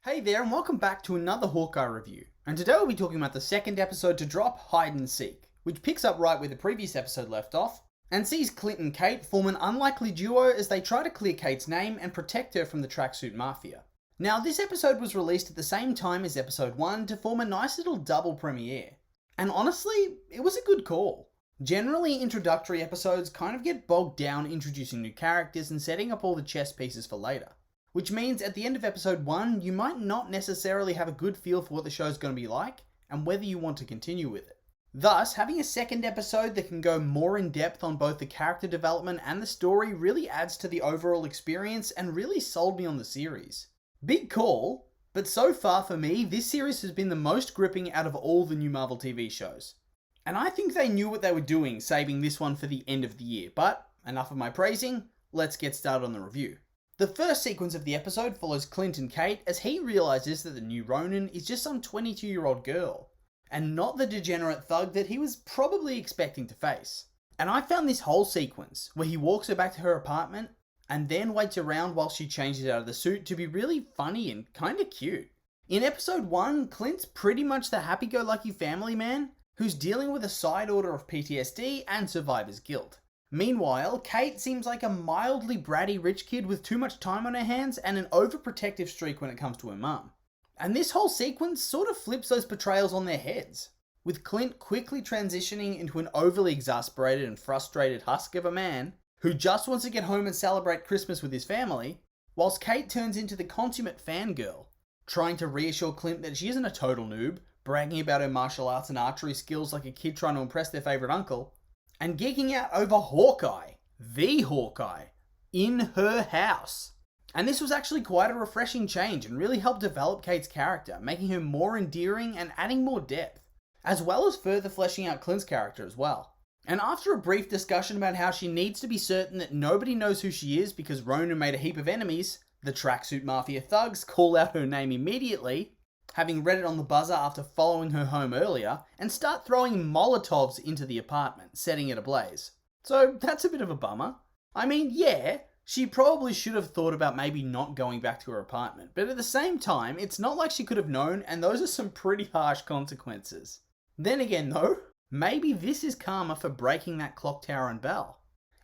Hey there, and welcome back to another Hawkeye review. And today we'll be talking about the second episode to drop, Hide and Seek, which picks up right where the previous episode left off, and sees Clint and Kate form an unlikely duo as they try to clear Kate's name and protect her from the Tracksuit Mafia. Now, this episode was released at the same time as episode 1 to form a nice little double premiere. And honestly, it was a good call. Generally, introductory episodes kind of get bogged down introducing new characters and setting up all the chess pieces for later. Which means at the end of episode 1, you might not necessarily have a good feel for what the show's going to be like, and whether you want to continue with it. Thus, having a second episode that can go more in depth on both the character development and the story really adds to the overall experience and really sold me on the series. Big call, but so far for me, this series has been the most gripping out of all the new Marvel TV shows. And I think they knew what they were doing, saving this one for the end of the year, but enough of my praising, let's get started on the review. The first sequence of the episode follows Clint and Kate as he realizes that the new Ronin is just some 22-year-old girl, and not the degenerate thug that he was probably expecting to face. And I found this whole sequence, where he walks her back to her apartment, and then waits around while she changes out of the suit, to be really funny and kinda cute. In episode 1, Clint's pretty much the happy-go-lucky family man, who's dealing with a side order of PTSD and survivor's guilt. Meanwhile, Kate seems like a mildly bratty rich kid with too much time on her hands and an overprotective streak when it comes to her mum. And this whole sequence sort of flips those portrayals on their heads, with Clint quickly transitioning into an overly exasperated and frustrated husk of a man who just wants to get home and celebrate Christmas with his family, whilst Kate turns into the consummate fangirl, trying to reassure Clint that she isn't a total noob, bragging about her martial arts and archery skills like a kid trying to impress their favourite uncle, and geeking out over Hawkeye, the Hawkeye, in her house. And this was actually quite a refreshing change and really helped develop Kate's character, making her more endearing and adding more depth, as well as further fleshing out Clint's character as well. And after a brief discussion about how she needs to be certain that nobody knows who she is because Ronin made a heap of enemies, the Tracksuit Mafia thugs call out her name immediately, having read it on the buzzer after following her home earlier, and start throwing Molotovs into the apartment, setting it ablaze. So that's a bit of a bummer. I mean, yeah, she probably should have thought about maybe not going back to her apartment, but at the same time, it's not like she could have known, and those are some pretty harsh consequences. Then again though, maybe this is karma for breaking that clock tower and bell.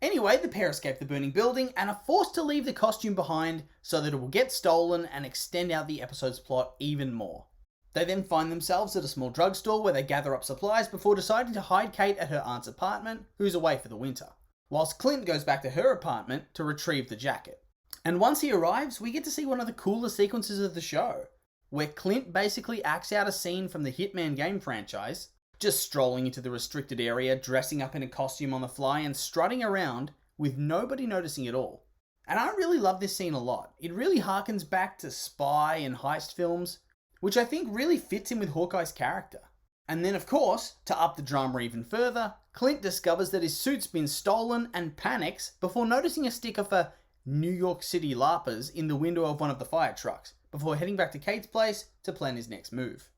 Anyway, the pair escape the burning building and are forced to leave the costume behind so that it will get stolen and extend out the episode's plot even more. They then find themselves at a small drugstore where they gather up supplies before deciding to hide Kate at her aunt's apartment, who's away for the winter, whilst Clint goes back to her apartment to retrieve the jacket. And once he arrives, we get to see one of the coolest sequences of the show, where Clint basically acts out a scene from the Hitman game franchise, just strolling into the restricted area, dressing up in a costume on the fly and strutting around with nobody noticing at all. And I really love this scene a lot. It really harkens back to spy and heist films, which I think really fits in with Hawkeye's character. And then of course, to up the drama even further, Clint discovers that his suit's been stolen and panics before noticing a sticker for New York City LARPers in the window of one of the fire trucks, before heading back to Kate's place to plan his next move.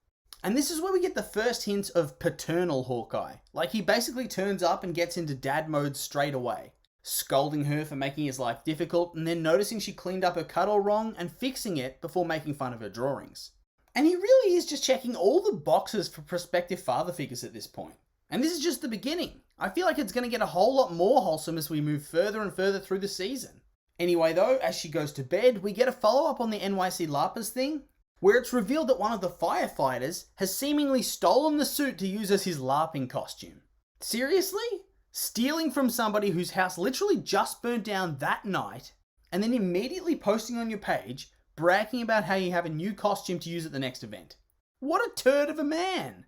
And this is where we get the first hints of paternal Hawkeye. Like, he basically turns up and gets into dad mode straight away, scolding her for making his life difficult and then noticing she cleaned up her cut all wrong and fixing it before making fun of her drawings. And he really is just checking all the boxes for prospective father figures at this point. And this is just the beginning. I feel like it's going to get a whole lot more wholesome as we move further and further through the season. Anyway though, as she goes to bed, we get a follow-up on the NYC LARPers thing, where it's revealed that one of the firefighters has seemingly stolen the suit to use as his LARPing costume. Seriously? Stealing from somebody whose house literally just burnt down that night, and then immediately posting on your page, bragging about how you have a new costume to use at the next event. What a turd of a man!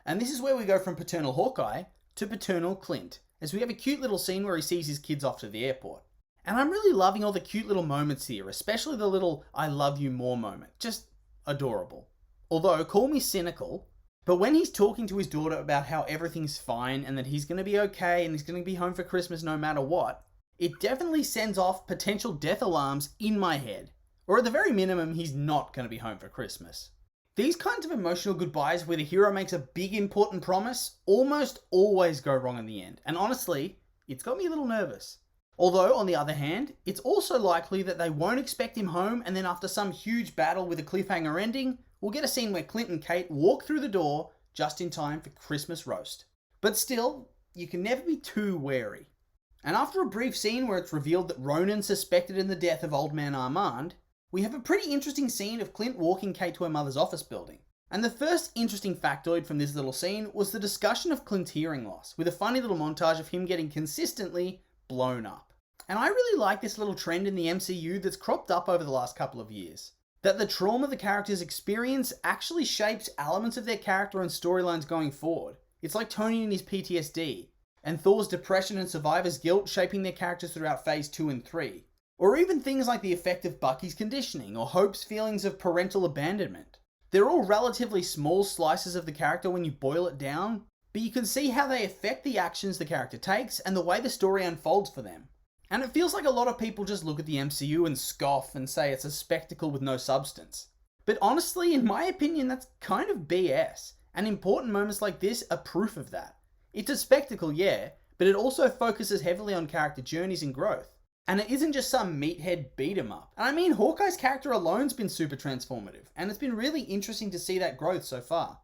And this is where we go from paternal Hawkeye to paternal Clint, as we have a cute little scene where he sees his kids off to the airport. And I'm really loving all the cute little moments here, especially the little I love you more moment. Just adorable. Although, call me cynical, but when he's talking to his daughter about how everything's fine and that he's going to be okay and he's going to be home for Christmas no matter what, it definitely sends off potential death alarms in my head. Or at the very minimum, he's not going to be home for Christmas. These kinds of emotional goodbyes where the hero makes a big important promise almost always go wrong in the end. And honestly, it's got me a little nervous. Although, on the other hand, it's also likely that they won't expect him home, and then after some huge battle with a cliffhanger ending, we'll get a scene where Clint and Kate walk through the door just in time for Christmas roast. But still, you can never be too wary. And after a brief scene where it's revealed that Ronan suspected in the death of Old Man Armand, we have a pretty interesting scene of Clint walking Kate to her mother's office building. And the first interesting factoid from this little scene was the discussion of Clint's hearing loss, with a funny little montage of him getting consistently blown up. And I really like this little trend in the MCU that's cropped up over the last couple of years. That the trauma the characters experience actually shapes elements of their character and storylines going forward. It's like Tony and his PTSD, and Thor's depression and survivor's guilt shaping their characters throughout phase 2 and 3. Or even things like the effect of Bucky's conditioning, or Hope's feelings of parental abandonment. They're all relatively small slices of the character when you boil it down, but you can see how they affect the actions the character takes and the way the story unfolds for them. And it feels like a lot of people just look at the MCU and scoff and say it's a spectacle with no substance. But honestly, in my opinion, that's kind of BS. And important moments like this are proof of that. It's a spectacle, yeah, but it also focuses heavily on character journeys and growth. And it isn't just some meathead beat 'em up. And I mean, Hawkeye's character alone's been super transformative, and it's been really interesting to see that growth so far.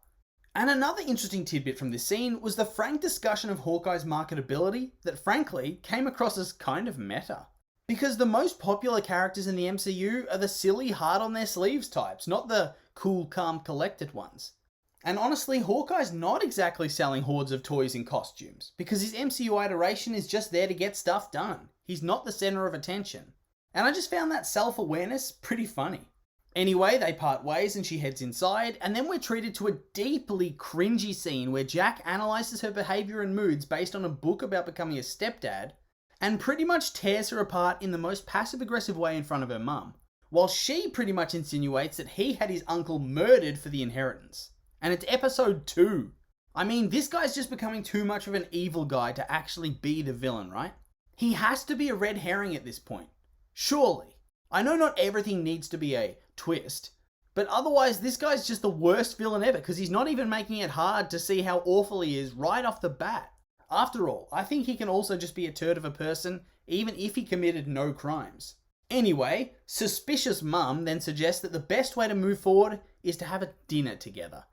And another interesting tidbit from this scene was the frank discussion of Hawkeye's marketability that frankly came across as kind of meta. Because the most popular characters in the MCU are the silly, hard on their sleeves types, not the cool, calm, collected ones. And honestly, Hawkeye's not exactly selling hordes of toys and costumes, because his MCU iteration is just there to get stuff done. He's not the center of attention. And I just found that self-awareness pretty funny. Anyway, they part ways and she heads inside, and then we're treated to a deeply cringy scene where Jack analyzes her behavior and moods based on a book about becoming a stepdad, and pretty much tears her apart in the most passive-aggressive way in front of her mum, while she pretty much insinuates that he had his uncle murdered for the inheritance. And it's episode 2. I mean, this guy's just becoming too much of an evil guy to actually be the villain, right? He has to be a red herring at this point. Surely. I know not everything needs to be a twist, but otherwise this guy's just the worst villain ever because he's not even making it hard to see how awful he is right off the bat. After all, I think he can also just be a turd of a person even if he committed no crimes. Anyway, suspicious mum then suggests that the best way to move forward is to have a dinner together.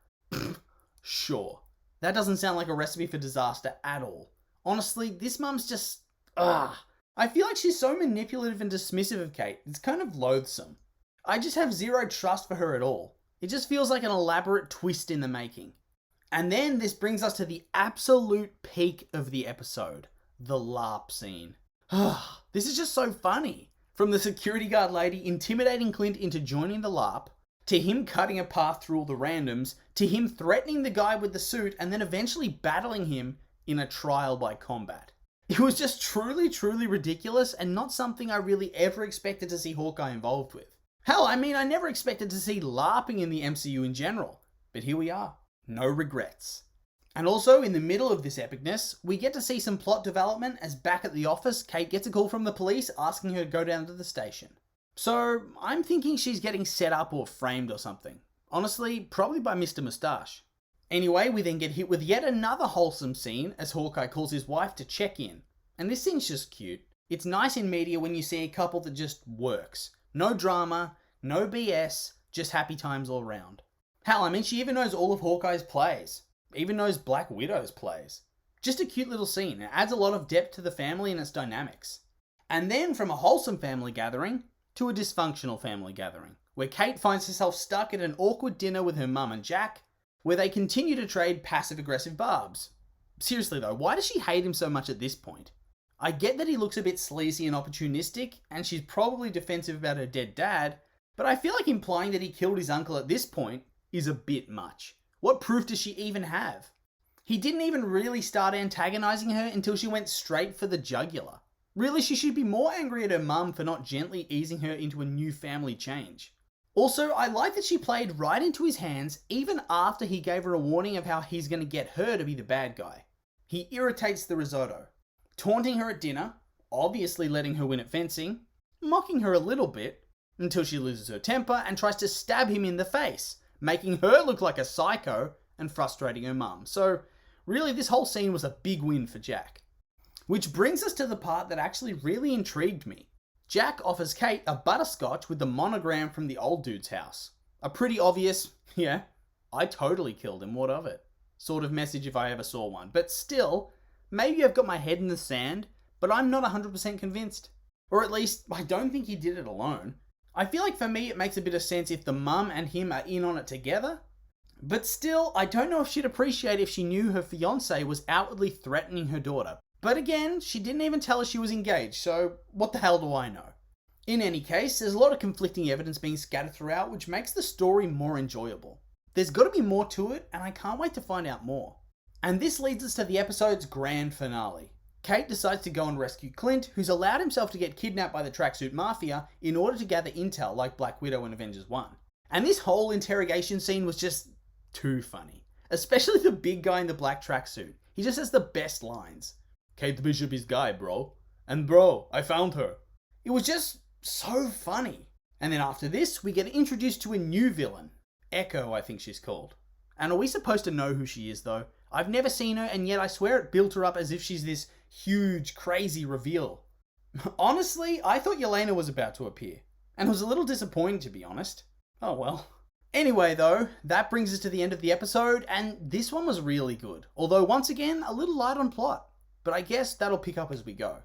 Sure. That doesn't sound like a recipe for disaster at all. Honestly, this mum's just... I feel like she's so manipulative and dismissive of Kate, it's kind of loathsome. I just have zero trust for her at all. It just feels like an elaborate twist in the making. And then this brings us to the absolute peak of the episode, the LARP scene. This is just so funny. From the security guard lady intimidating Clint into joining the LARP, to him cutting a path through all the randoms, to him threatening the guy with the suit and then eventually battling him in a trial by combat. It was just truly, truly ridiculous and not something I really ever expected to see Hawkeye involved with. Hell, I mean, I never expected to see LARPing in the MCU in general, but here we are. No regrets. And also, in the middle of this epicness, we get to see some plot development as back at the office, Kate gets a call from the police asking her to go down to the station. So, I'm thinking she's getting set up or framed or something. Honestly, probably by Mr. Moustache. Anyway, we then get hit with yet another wholesome scene as Hawkeye calls his wife to check in. And this scene's just cute. It's nice in media when you see a couple that just works. No drama, no BS, just happy times all round. Hell, I mean, she even knows all of Hawkeye's plays. Even knows Black Widow's plays. Just a cute little scene. It adds a lot of depth to the family and its dynamics. And then from a wholesome family gathering to a dysfunctional family gathering, where Kate finds herself stuck at an awkward dinner with her mum and Jack, where they continue to trade passive-aggressive barbs. Seriously though, why does she hate him so much at this point? I get that he looks a bit sleazy and opportunistic, and she's probably defensive about her dead dad, but I feel like implying that he killed his uncle at this point is a bit much. What proof does she even have? He didn't even really start antagonizing her until she went straight for the jugular. Really, she should be more angry at her mum for not gently easing her into a new family change. Also, I like that she played right into his hands even after he gave her a warning of how he's going to get her to be the bad guy. He irritates the risotto, taunting her at dinner, obviously letting her win at fencing, mocking her a little bit, until she loses her temper and tries to stab him in the face, making her look like a psycho and frustrating her mum. So, really, this whole scene was a big win for Jack. Which brings us to the part that actually really intrigued me. Jack offers Kate a butterscotch with the monogram from the old dude's house. A pretty obvious, yeah, I totally killed him, what of it? Sort of message if I ever saw one. But still, maybe I've got my head in the sand, but I'm not 100% convinced. Or at least, I don't think he did it alone. I feel like for me it makes a bit of sense if the mum and him are in on it together. But still, I don't know if she'd appreciate if she knew her fiancé was outwardly threatening her daughter. But again, she didn't even tell us she was engaged, so what the hell do I know? In any case, there's a lot of conflicting evidence being scattered throughout, which makes the story more enjoyable. There's got to be more to it, and I can't wait to find out more. And this leads us to the episode's grand finale. Kate decides to go and rescue Clint, who's allowed himself to get kidnapped by the Tracksuit Mafia in order to gather intel like Black Widow in Avengers 1. And this whole interrogation scene was just too funny. Especially the big guy in the black tracksuit. He just has the best lines. Kate Bishop is guy, bro. And bro, I found her. It was just so funny. And then after this, we get introduced to a new villain. Echo, I think she's called. And are we supposed to know who she is though? I've never seen her, and yet I swear it built her up as if she's this huge, crazy reveal. Honestly, I thought Yelena was about to appear. And it was a little disappointing, to be honest. Oh well. Anyway though, that brings us to the end of the episode, and this one was really good. Although once again, a little light on plot. But I guess that'll pick up as we go.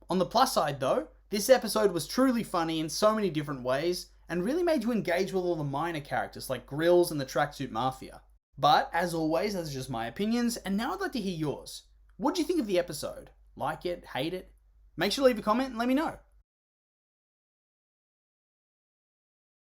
On the plus side though, this episode was truly funny in so many different ways, and really made you engage with all the minor characters like Grills and the Tracksuit Mafia. But, as always, those are just my opinions, and now I'd like to hear yours. What do you think of the episode? Like it? Hate it? Make sure to leave a comment and let me know.